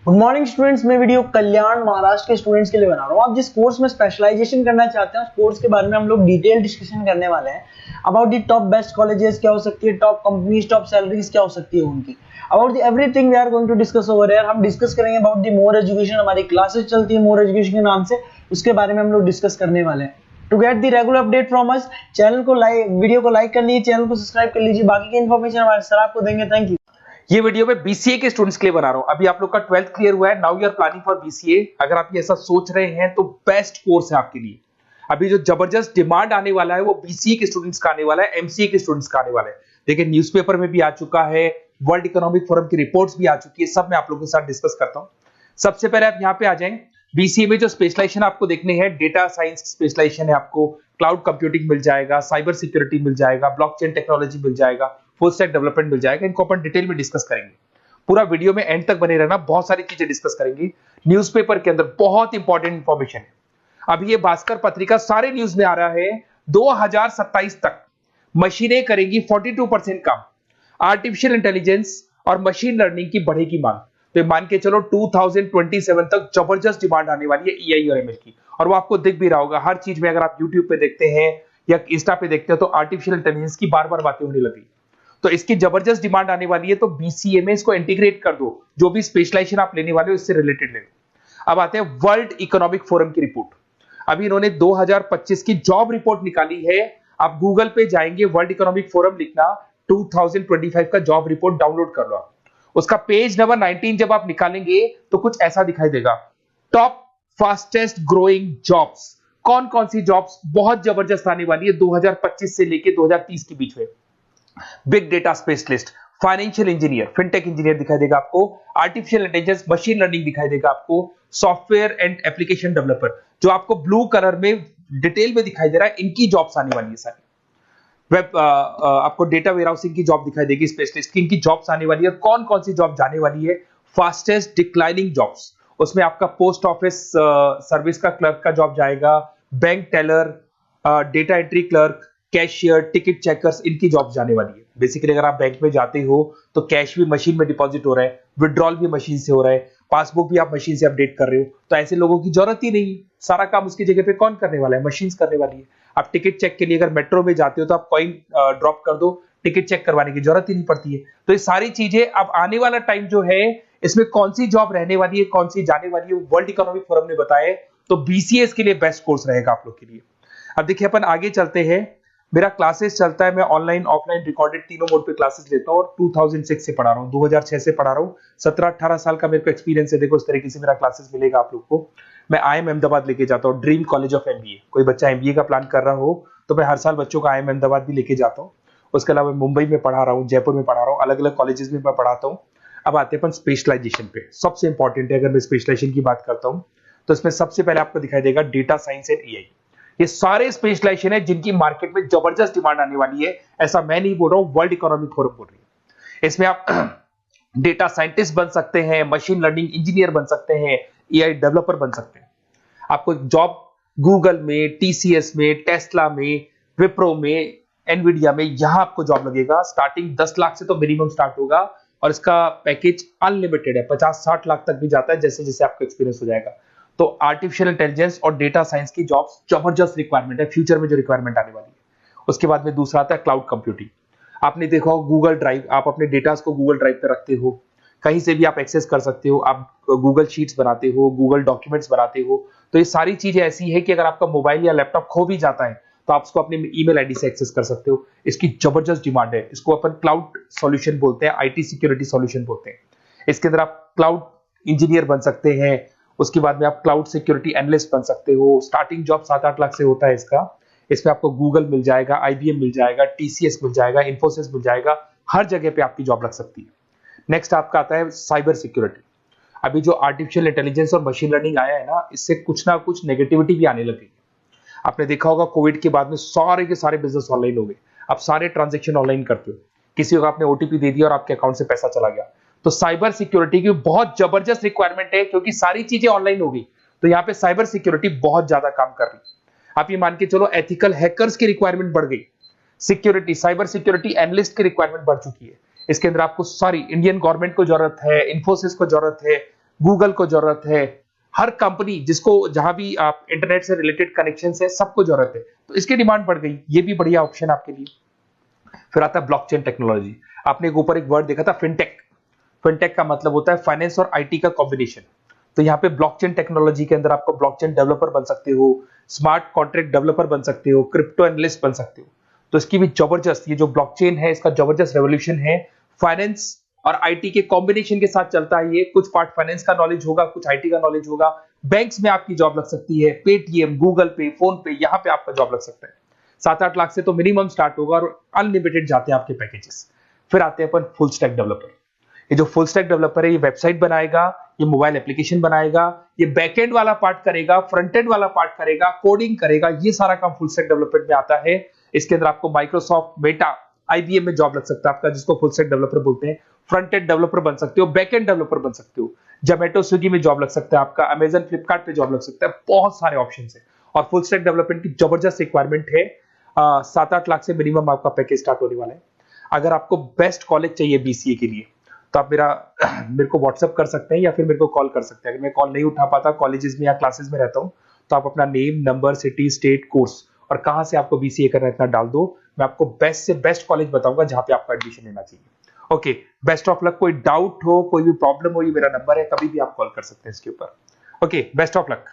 Good morning students. मैं video कल्याण महाराष्ट्र के students के लिए बना रहा हूँ। आप जिस कोर्स में स्पेशलाइजेशन करना चाहते हैं उस कोर्स के बारे में हम लोग डिटेल डिस्कशन करने वाले हैं। About the top best colleges क्या हो सकती है, टॉप कंपनीज, टॉप सैलरीज क्या हो सकती है उनकी, about the everything we are going to discuss over here. हम डिस्कस करेंगे अबाउट दी मोर एजुकेशन, हमारी क्लासेस चलती है मोर एजुकेशन के नाम से, उसके बारे में हम लोग डिस्कस करने वाले हैं। To get the regular update from us, channel को लाइक, वीडियो को लाइक कर लीजिए, चैनल को सब्सक्राइब कर लीजिए। बाकी की इन्फॉर्मेशन हमारे सर आपको देंगे। Thank you. ये वीडियो में बीसीए के स्टूडेंट्स के लिए बना रहा हूं। अभी आप लोग का 12th क्लियर हुआ है, now you are planning for BCA. अगर आप ये ऐसा सोच रहे हैं तो बेस्ट कोर्स है आपके लिए। अभी जो जबरदस्त डिमांड आने वाला है वो बीसीए के स्टूडेंट्स का आने वाला है, एमसीए के स्टूडेंट्स का आने वाला है। देखिए न्यूज़पेपर में भी आ चुका है, वर्ल्ड इकोनॉमिक फोरम की रिपोर्ट्स भी आ चुकी है, सब मैं आप लोगों के साथ डिस्कस करता हूं। सबसे पहले आप यहाँ पे आ जाएं। बीसीए में जो स्पेशलाइजेशन आपको देखने हैं, डेटा साइंस स्पेशलाइजेशन है, आपको क्लाउड कंप्यूटिंग मिल जाएगा, साइबर सिक्योरिटी मिल जाएगा, ब्लॉकचेन टेक्नोलॉजी मिल जाएगा, फुल स्टैक डेवलपमेंट मिल जाएगा। इनको अपन डिटेल में डिस्कस करेंगे। पूरा वीडियो में एंड तक बने रहना, बहुत सारी चीजें डिस्कस करेंगे। न्यूज़पेपर के अंदर बहुत इंपॉर्टेंट इंफॉर्मेशन है। अभी ये भास्कर पत्रिका सारे न्यूज में आ रहा है, 2027 तक मशीनें करेंगी 42% काम। आर्टिफिशियल इंटेलिजेंस और मशीन लर्निंग की बढ़ेगी मांग। तो मान के चलो 2027 तक जबरदस्त डिमांड आने वाली है एआई और एमएल की। और वो आपको दिख भी रहा होगा हर चीज में। अगर आप यूट्यूब पे देखते हैं या इंस्टा पे देखते हैं तो आर्टिफिशियल इंटेलिजेंस की बार बार बातें होने लगी। तो इसकी जबरदस्त डिमांड आने वाली है। तो बीसीए में इसको इंटीग्रेट कर दो, जो भी स्पेशलाइजेशन आप लेने वाले हो इससे रिलेटेड ले लो। अब आते हैं वर्ल्ड इकोनॉमिक फोरम की रिपोर्ट। अभी इन्होंने 2025 की जॉब रिपोर्ट निकाली है। आप गूगल पे जाएंगे, वर्ल्ड इकोनॉमिक फोरम लिखना, 2025 का जॉब रिपोर्ट डाउनलोड कर लो। उसका पेज नंबर 19 जब आप निकालेंगे तो कुछ ऐसा दिखाई देगा, टॉप फास्टेस्ट ग्रोइंग जॉब्स। कौन कौन सी जॉब्स बहुत जबरदस्त आने वाली है 2025 से लेके 2030 के बीच में। Big data specialist, financial engineer, fintech engineer दिखाई देगा आपको, आर्टिफिशियल इंटेलिजेंस, मशीन लर्निंग दिखाई देगा आपको, सॉफ्टवेयर एंड एप्लीकेशन डेवलपर, जो आपको ब्लू कलर में डिटेल में दिखाई दे रहा है, इनकी जॉब्स आने वाली है सारी। वेब आपको डेटा वेयरहाउसिंग की जॉब दिखाई देगी, स्पेशलिस्ट की, इनकी जॉब्स आने वाली है। कौन कौन सी जॉब जाने वाली है, फास्टेस्ट डिक्लाइनिंग जॉब्स, उसमें आपका पोस्ट ऑफिस सर्विस का क्लर्क का जॉब जाएगा, bank teller, data entry clerk, cashier, ticket checkers, इनकी जॉब जाने वाली है। बेसिकली अगर आप बैंक में जाते हो तो कैश भी मशीन में डिपॉजिट हो रहा है, विड्रॉल भी मशीन से हो रहा है, पासबुक भी आप मशीन से अपडेट कर रहे हो, तो ऐसे लोगों की जरूरत ही नहीं है। सारा काम उसकी जगह पे कौन करने वाला है, मशीन करने वाली है। आप टिकट चेक के लिए अगर मेट्रो में जाते हो तो आप कॉइन ड्रॉप कर दो, टिकट चेक करवाने की जरूरत ही नहीं पड़ती है। तो ये सारी चीजें अब आने वाला टाइम जो है, इसमें कौन सी जॉब रहने वाली है, कौन सी जाने वाली है, वर्ल्ड इकोनॉमिक फोरम ने बताया। तो बीसीएस के लिए बेस्ट कोर्स रहेगा आप लोग के लिए। अब देखिए अपन आगे चलते हैं। मेरा क्लासेस चलता है, मैं ऑनलाइन ऑफलाइन रिकॉर्डेड तीनों मोड पे क्लासेस लेता हूँ और 2006 से पढ़ा रहा हूँ, 2006 से पढ़ा रहा हूँ। 17-18 साल का मेरे को एक्सपीरियंस है। देखो इस तरीके से मेरा क्लासेस मिलेगा आप लोग को। मैं आईएम अहमदाबाद लेके जाता हूँ, ड्रीम कॉलेज ऑफ एमबीए। कोई बच्चा एमबीए का प्लान कर रहा हो तो मैं हर साल बच्चों का आईएम अहमदाबाद भी लेके जाता हूँ। उसके अलावा मुंबई में पढ़ा रहा हूँ, जयपुर में पढ़ा रहा हूँ, अलग अलग कॉलेजेस में मैं पढ़ाता हूँ। अब आते हैं अपन स्पेशलाइजेशन पे। सबसे इंपॉर्टेंट है, अगर मैं स्पेशलाइजेशन की बात करता हूँ तो इसमें सबसे पहले आपको दिखाई देगा डेटा साइंस एंड एआई। ये सारे स्पेशलाइजेशन है जिनकी मार्केट में जबरदस्त डिमांड आने वाली है। ऐसा मैं नहीं बोल रहा हूं, वर्ल्ड इकोनॉमिक फोरम बोल रही है। इसमें आप डेटा साइंटिस्ट बन सकते हैं, मशीन लर्निंग इंजीनियर बन सकते हैं, एआई डेवलपर बन सकते हैं। आपको जॉब गूगल में, टीसीएस में, टेस्ला में, विप्रो में, एनवीडिया में, यहां आपको जॉब लगेगा। स्टार्टिंग 10 लाख से तो मिनिमम स्टार्ट होगा और इसका पैकेज अनलिमिटेड है, 50-60 लाख तक भी जाता है जैसे जैसे आपको एक्सपीरियंस हो जाएगा। तो आर्टिफिशियल इंटेलिजेंस और डेटा साइंस की जॉब्स जबरदस्त रिक्वायरमेंट है, फ्यूचर में जो रिक्वायरमेंट आने वाली है। उसके बाद में दूसरा आता है क्लाउड कंप्यूटिंग। आपने देखा हो गूगल ड्राइव, आप अपने डेटा को गूगल ड्राइव पे रखते हो, कहीं से भी आप एक्सेस कर सकते हो। आप गूगल शीट्स बनाते हो, गूगल डॉक्यूमेंट्स बनाते हो। तो ये सारी चीजें ऐसी है कि अगर आपका मोबाइल या लैपटॉप खो भी जाता है तो आप उसको अपने ईमेल आईडी से एक्सेस कर सकते हो। इसकी जबरदस्त डिमांड है। इसको अपन क्लाउड सॉल्यूशन बोलते हैं, आईटी सिक्योरिटी सॉल्यूशन बोलते हैं। इसके अंदर आप क्लाउड इंजीनियर बन सकते हैं। उसके बाद में आप क्लाउड सिक्योरिटी एनालिस्ट बन सकते हो। स्टार्टिंग जॉब 7-8 लाख से होता है इसका। इसमें आपको गूगल मिल जाएगा, आईबीएम मिल जाएगा, टीसीएस मिल जाएगा, इन्फोसिस मिल जाएगा, हर जगह पे आपकी जॉब लग सकती है। नेक्स्ट आपका आता है साइबर सिक्योरिटी। अभी जो आर्टिफिशियल इंटेलिजेंस और मशीन लर्निंग आया है ना, इससे कुछ ना कुछ नेगेटिविटी भी आने लगी। आपने देखा होगा कोविड के बाद में सारे के सारे बिजनेस ऑनलाइन हो गए। आप सारे ट्रांजेक्शन ऑनलाइन करते हो। किसी को आपने ओटीपी दे दिया और आपके अकाउंट से पैसा चला गया। तो साइबर सिक्योरिटी की बहुत जबरदस्त रिक्वायरमेंट है, क्योंकि सारी चीजें ऑनलाइन हो गई। तो यहाँ पे साइबर सिक्योरिटी बहुत ज्यादा काम कर रही है। आप ये मान के चलो एथिकल हैकर्स की रिक्वायरमेंट बढ़ गई। सिक्योरिटी, साइबर सिक्योरिटी एनालिस्ट की रिक्वायरमेंट बढ़ चुकी है। इसके अंदर आपको सारी इंडियन गवर्नमेंट को जरूरत है, इन्फोसिस को जरूरत है, गूगल को जरूरत है, हर कंपनी जिसको जहां भी आप इंटरनेट से रिलेटेड कनेक्शन है सबको जरूरत है, तो इसकी डिमांड बढ़ गई। ये भी बढ़िया ऑप्शन आपके लिए। फिर आता है ब्लॉकचेन टेक्नोलॉजी। आपने ऊपर एक वर्ड देखा था फिनटेक। फिनटेक का मतलब होता है फाइनेंस और आईटी का कॉम्बिनेशन। तो यहाँ पे ब्लॉकचेन टेक्नोलॉजी के अंदर आपको ब्लॉकचेन डेवलपर बन सकते हो, स्मार्ट कॉन्ट्रैक्ट डेवलपर बन सकते हो, क्रिप्टो एनालिस्ट बन सकते हो। तो इसकी भी जबरदस्त, ये जो ब्लॉकचेन है इसका जबरदस्त रेवोल्यूशन है। फाइनेंस और आईटी के कॉम्बिनेशन के साथ चलता है ये। कुछ पार्ट फाइनेंस का नॉलेज होगा, कुछ आईटी का नॉलेज होगा। बैंक्स में आपकी जॉब लग सकती है, पेटीएम, गूगल पे, फोन पे, यहाँ पे आपका जॉब लग सकता है। 7-8 लाख से तो मिनिमम स्टार्ट होगा और अनलिमिटेड जाते हैं आपके पैकेजेस। फिर आते हैं अपन फुल स्टैक डेवलपर। ये जो फुल स्टैक डेवलपर है ये वेबसाइट बनाएगा, ये मोबाइल एप्लीकेशन बनाएगा, ये बैकएंड वाला पार्ट करेगा, फ्रंट एंड वाला पार्ट करेगा, कोडिंग करेगा, ये सारा काम फुल स्टैक डेवलपमेंट में आता है। इसके अंदर आपको माइक्रोसॉफ्ट, मेटा, आईबीएम में जॉब लग सकता है आपका, जिसको फुल स्टैक डेवलपर बोलते हैं। फ्रंट एंड डेवलपर बन सकते हो, बैक एंड डेवलपर बन सकते हो, जोमेटो स्विगी में जॉब लग सकता है आपका, अमेजन फ्लिपकार्ट पे जॉब लग सकता है। बहुत सारे ऑप्शन है और फुल स्टैक डेवलपमेंट की जबरदस्त रिक्वायरमेंट है। 7-8 लाख से मिनिमम आपका पैकेज स्टार्ट होने वाला है। अगर आपको बेस्ट कॉलेज चाहिए बीसीए के लिए तो आप मेरे को व्हाट्सअप कर सकते हैं या फिर मेरे को कॉल कर सकते हैं। अगर मैं कॉल नहीं उठा पाता, कॉलेजेस में या क्लासेस में रहता हूं, तो आप अपना name, number, city, state, course और कहां से आपको बीसीए करना है इतना डाल दो। मैं आपको बेस्ट से बेस्ट कॉलेज बताऊंगा जहां पे आपको एडमिशन लेना चाहिए। Okay, best of luck. कोई डाउट हो, कोई भी प्रॉब्लम हो, ये मेरा नंबर है, कभी भी आप कॉल कर सकते हैं इसके ऊपर। Okay, best of luck.